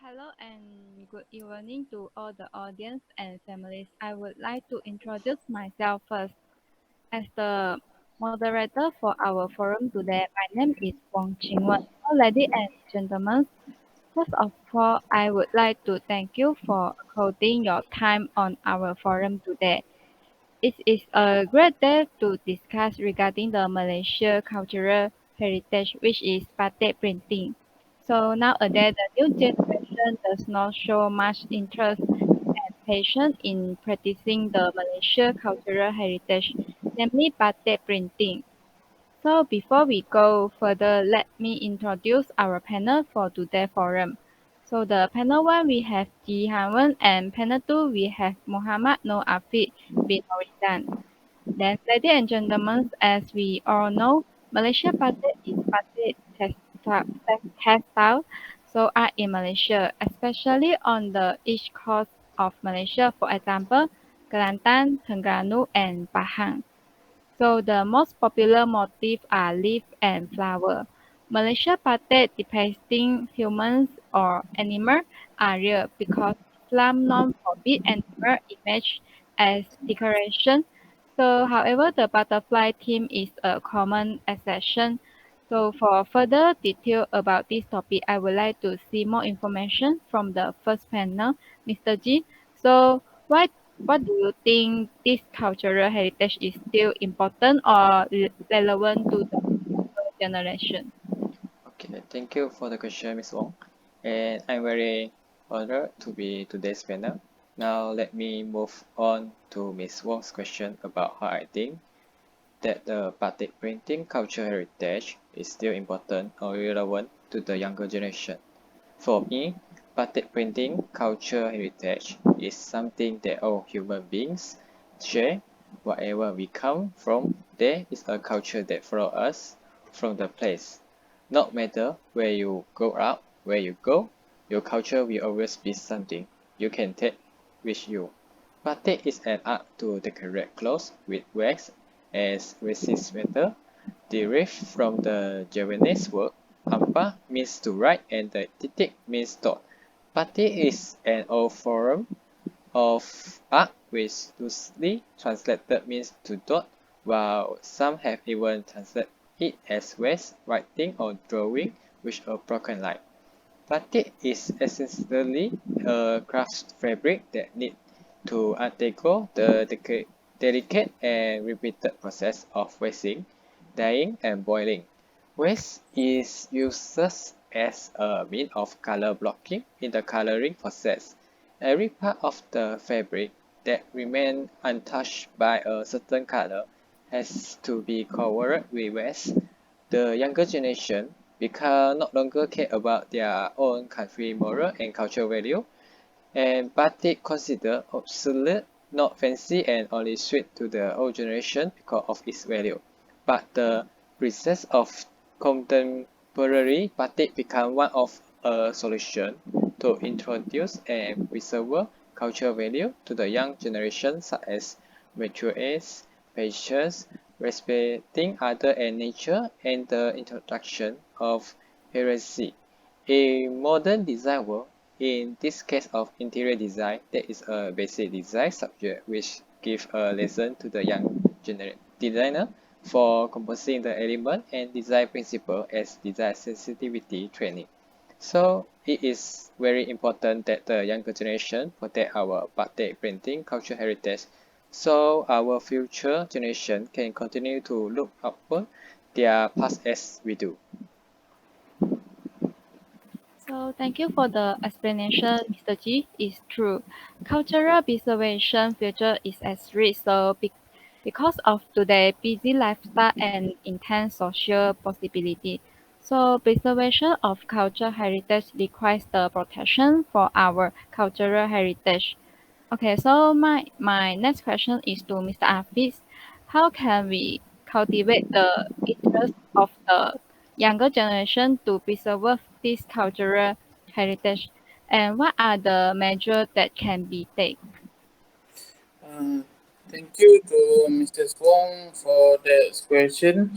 Hello and good evening to all the audience and families. I would like to introduce myself first. As the moderator for our forum today, my name is Wong Chingwen. So, ladies and gentlemen, first of all, I would like to thank you for holding your time on our forum today. It is a great day to discuss regarding the Malaysia cultural heritage, which is batik printing. So nowadays, the new generation does not show much interest and patience in practicing the Malaysia cultural heritage, namely batik printing. So before we go further, let me introduce our panel for today's forum. So the panel one we have Ji Hanwen and panel two we have Muhammad Noor Afid bin Norizan. Then, ladies and gentlemen, as we all know, Malaysia Batik is Batik textile, so art in Malaysia, especially on the east coast of Malaysia, for example, Kelantan, Terengganu, and Pahang. So the most popular motifs are leaf and flower. Malaysia Batik depicting humans or animals are rare because Islam non-forbid animal image as decoration. So however, the butterfly theme is a common exception. So for further detail about this topic, I would like to see more information from the first panel, Mr. G. So what do you think this cultural heritage is still important or relevant to the younger generation? Okay, thank you for the question, Ms. Wong. And I'm very honored to be today's panel. Now let me move on to Ms. Wong's question about how I think that the batik printing culture heritage is still important or relevant to the younger generation. For me, batik printing culture heritage is something that all human beings share. Wherever we come from, there is a culture that follows us from the place. No matter where you grow up, where you go, your culture will always be something you can take with you. Batik is an art to decorate clothes with wax as resist weather, derived from the Javanese word "ampa" means to write and the "titik" means dot. Batik is an old form of art which loosely translated means to dot, while some have even translated it as wax, writing or drawing with a broken line. Batik is essentially a craft fabric that needs to undergo the delicate and repeated process of waxing, dyeing, and boiling. Wax is used as a means of color blocking in the coloring process. Every part of the fabric that remains untouched by a certain color has to be covered with wax. The younger generation because no longer care about their own country moral and cultural value, and Batik considered obsolete, not fancy, and only sweet to the old generation because of its value. But the presence of contemporary Batik became one of a solution to introduce and preserve cultural value to the young generation, such as mature age, patience, respecting other and nature, and the introduction of heresy. A modern design world, in this case of interior design, there is a basic design subject which gives a lesson to the young designer for composing the element and design principle as design sensitivity training. So it is very important that the younger generation protect our batik printing cultural heritage so our future generation can continue to look upward their past as we do. So thank you for the explanation, Mr. G. It's true. Cultural preservation future is at risk. Because of today's busy lifestyle and intense social possibility. So preservation of cultural heritage requires the protection for our cultural heritage. Okay, so my next question is to Mr. Afis. How can we cultivate the interest of the younger generation to preserve this cultural heritage? And what are the measures that can be taken? Uh, Thank you to Mr. Wong for that question.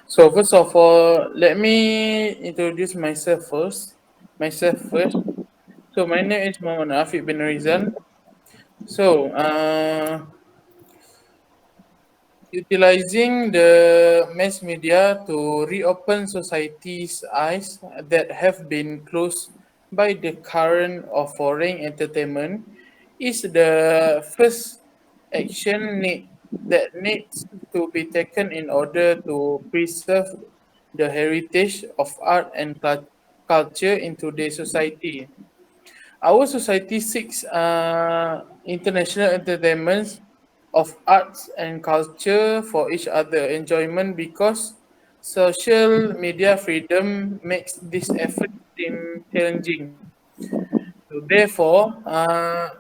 So first of all, let me introduce myself first. Myself first. So my name is Muhammad Afiq bin Rizal. So, utilizing the mass media to reopen society's eyes that have been closed by the current of foreign entertainment is the first action that needs to be taken in order to preserve the heritage of art and culture in today's society. Our society seeks international entertainment of arts and culture for each other enjoyment because social media freedom makes this effort seem challenging. So therefore,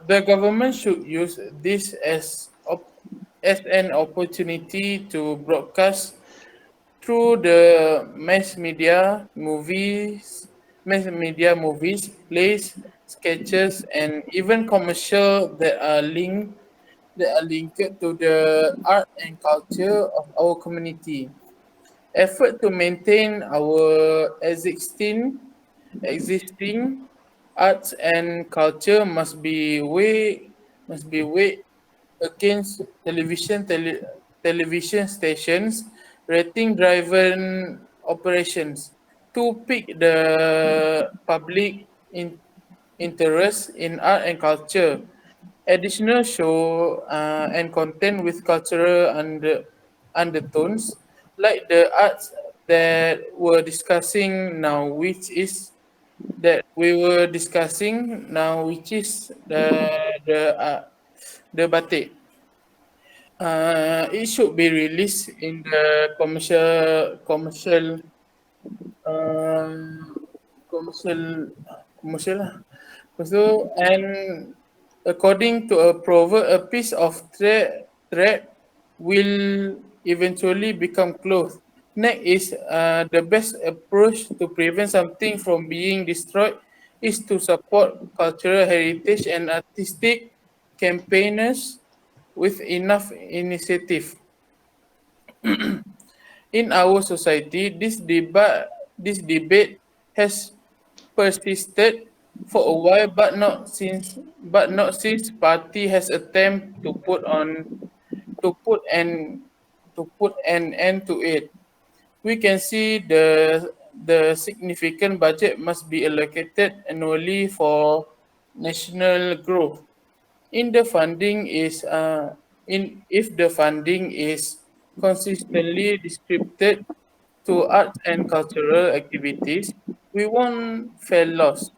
the government should use this as an opportunity to broadcast through the mass media movies, plays, sketches, and even commercial that are linked to the art and culture of our community. Effort to maintain our existing arts and culture must be weighed against television stations rating driven operations to pick the public interest in art and culture. Additional show and content with cultural undertones, like the arts that we're discussing now, which is the batik. It should be released in the um, commercial lah. Lepas tu, and according to a proverb, a piece of thread will eventually become cloth. Next is the best approach to prevent something from being destroyed is to support cultural heritage and artistic campaigners with enough initiative. In our society, this debate has persisted for a while, but not since party has attempt to put an end to it. We can see the significant budget must be allocated annually for national growth. In the funding is in If the funding is consistently distributed to arts and cultural activities, we won't feel lost.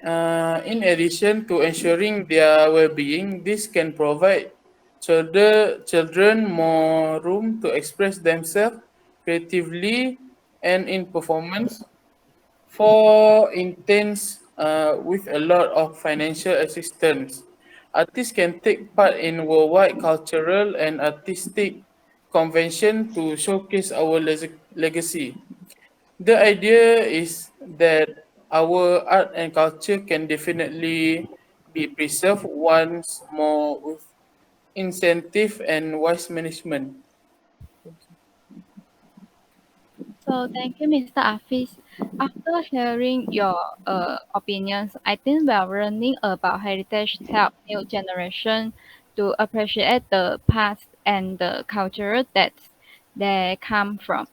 In addition to ensuring their well-being, this can provide children more room to express themselves creatively and in performance. For intense with a lot of financial assistance, artists can take part in worldwide cultural and artistic convention to showcase our legacy. The idea is that our art and culture can definitely be preserved once more with incentive and wise management. So thank you, Mr. Afis. After hearing your opinions, I think we are learning about heritage help new generation to appreciate the past and the culture that they come from.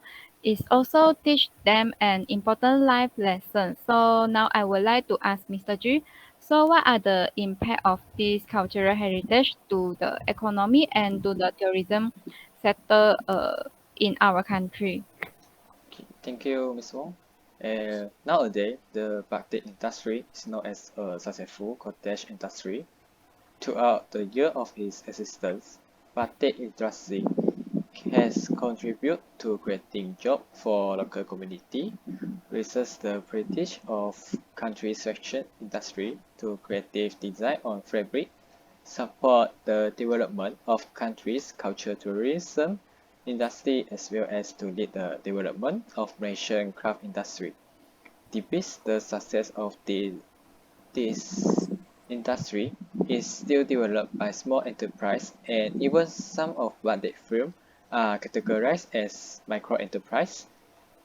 It also teach them an important life lesson. So now I would like to ask Mr. G. So what are the impact of this cultural heritage to the economy and to the tourism sector in our country? Okay, thank you, Ms. Wong. Nowadays, the Batik industry is known as a successful cottage industry. Throughout the year of its existence, Batik industry has contributed to creating jobs for local community, raises the prestige of country's fashion industry to creative design on fabric, support the development of country's cultural tourism industry as well as to lead the development of nation craft industry. Despite the success of this industry is still developed by small enterprise and even some of what they firms are categorized as micro enterprise.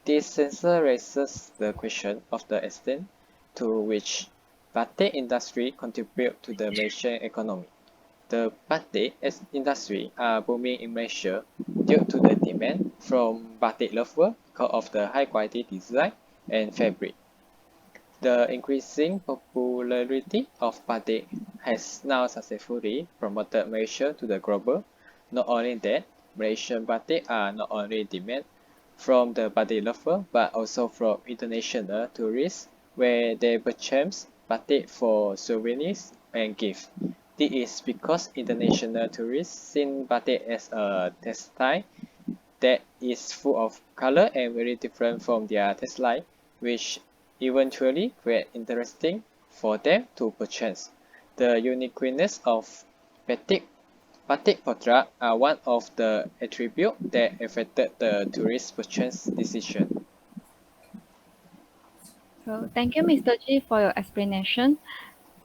This sensor raises the question of the extent to which Batik industry contribute to the Malaysian economy. The batik industry are booming in Malaysia due to the demand from batik lovers because of the high quality design and fabric. The increasing popularity of batik has now successfully promoted Malaysia to the global. Not only that, Malaysian batik are not only demand from the batik lover but also from international tourists where they purchase batik for souvenirs and gifts. This is because international tourists see batik as a textile that is full of color and very different from their textile, which eventually create interesting for them to purchase. The uniqueness of batik Batik product are one of the attributes that affected the tourist purchase decision. So thank you, Mr. G, for your explanation.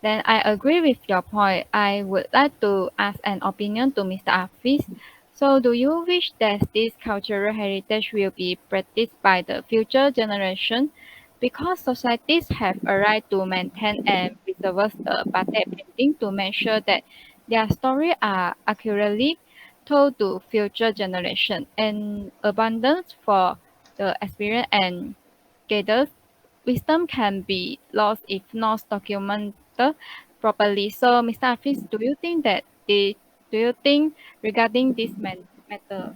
Then I agree with your point. I would like to ask an opinion to Mr. Afis. So do you wish that this cultural heritage will be practiced by the future generation? Because societies have a right to maintain and preserve the Batik painting to make sure that their stories are accurately told to future generation and abundance for the experience and gathered wisdom can be lost if not documented properly. So, Mr. Hafiz, do you think regarding this matter?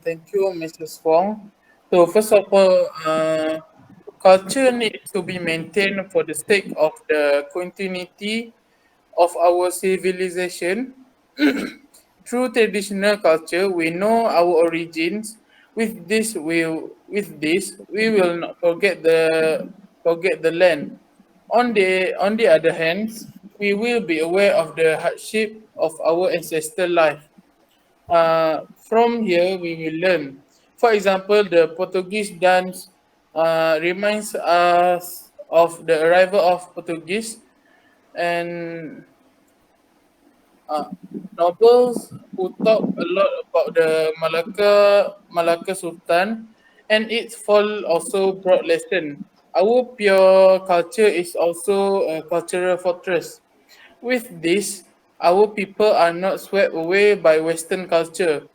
Thank you, Mrs. Wong. So first of all, culture needs to be maintained for the sake of the continuity of our civilization. Through traditional culture, we know our origins. With this, we will not forget the land. On the other hand, we will be aware of the hardship of our ancestral life. From here, we will learn. For example, the Portuguese dance reminds us of the arrival of Portuguese and uh, novels who talk a lot about the Malacca Sultan, and its fall also brought lesson. Our pure culture is also a cultural fortress. With this, our people are not swept away by Western culture.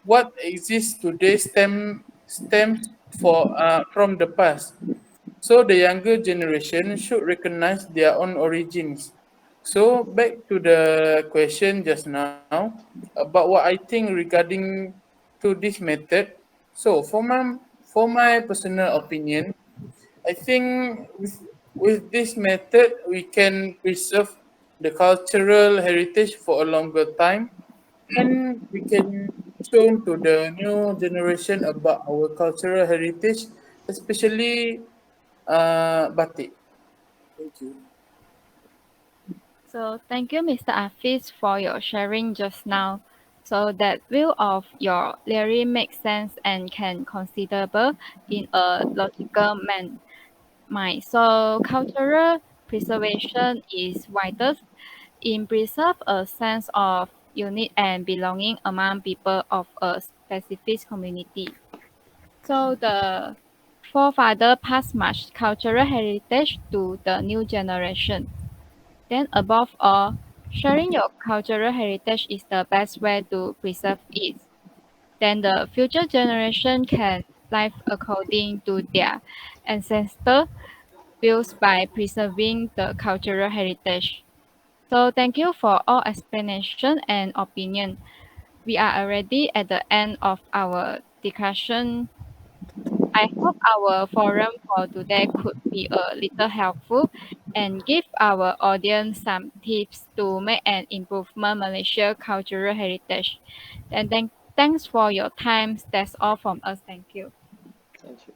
What exists today stems from the past. So the younger generation should recognize their own origins. So back to the question just now about what I think regarding to this method. So for my personal opinion, I think with this method we can preserve the cultural heritage for a longer time, and we can show to the new generation about our cultural heritage, especially batik. Thank you. So, thank you, Mr. Hafiz, for your sharing just now. So that view of your theory makes sense and can considerable in a logical mind. So cultural preservation is vital in preserve a sense of unity and belonging among people of a specific community. So the forefather pass much cultural heritage to the new generation. Then above all, sharing your cultural heritage is the best way to preserve it. Then the future generation can live according to their ancestor views by preserving the cultural heritage. So thank you for all explanation and opinion. We are already at the end of our discussion. I hope our forum for today could be a little helpful and give our audience some tips to make an improvement Malaysia cultural heritage. And thanks for your time. That's all from us. Thank you. Thank you.